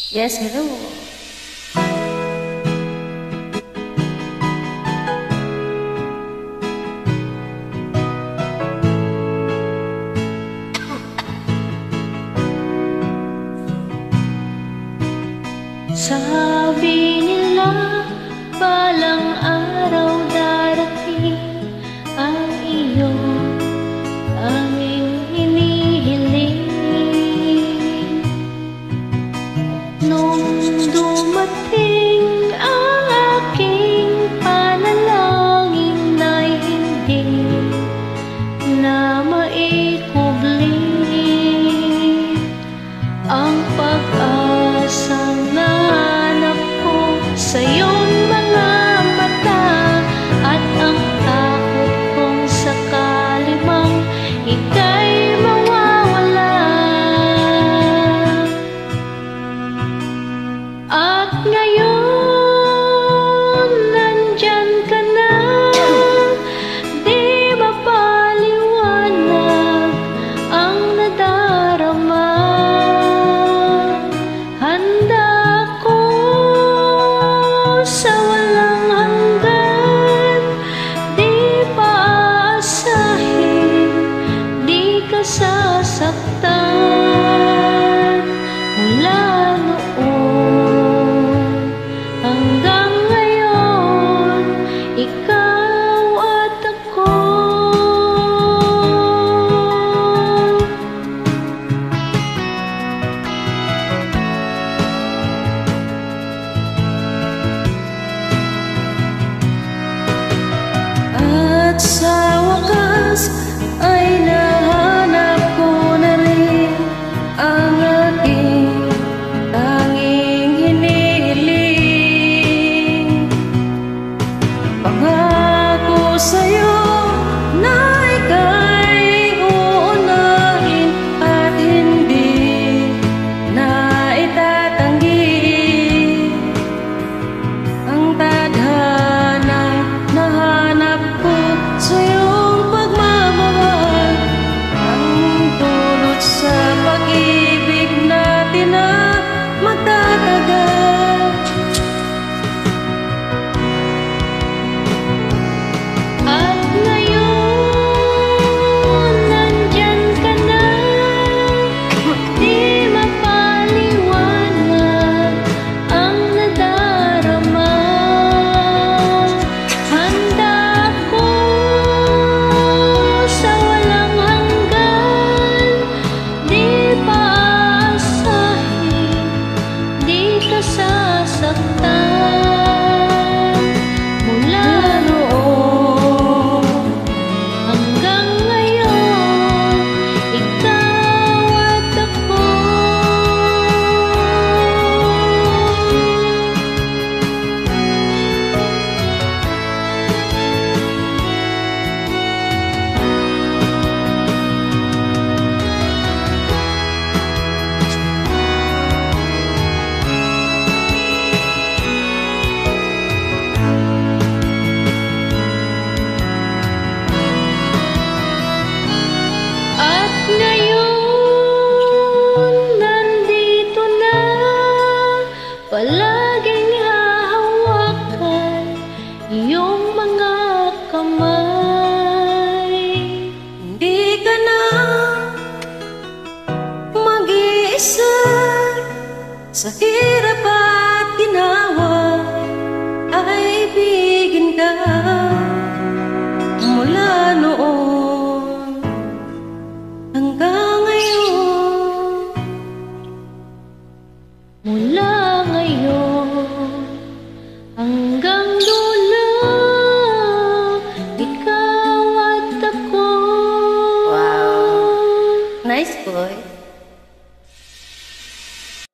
Yes, hello. Sabi nila balang araw darating ang iyong aming hinihiling. Nung dumating ang aking panalangin na'y hindi na maikubli ang pag-asang nahanap ko sa iyong mga mata, at ang takot kong sakali mang ika'y mawawala. At ngayon nandyan ka na, di mapaliwanag ang nadarama. Handa ko sa walang hanggan, di paasahin, di ka sasaktan. Mula noon hanggang ngayon, ikaw at ako. At sa wakas ay nahanap ko na rin ang aking tanging hinihiling. Pangako sa'yo na ika'y uunahin at hindi na itatanggi ang tadhanang nahanap ko sa iyong pagmamahal, ang dulot sa pag-ibig natin na magtatagal. At ngayon nandyan ka na, di mapaliwanag ang nadarama. Handa ko sa walang hanggan, di paasahin, di ka sasaktan. Mula noon hanggang ngayon, ikaw at ako. At ngayon nandito na, palaging hahawakan iyong mga kamay. Hindi ka na mag-iisa sa hirap at ginawa, ay ibigin ka. Mula noon hanggang ngayon, mula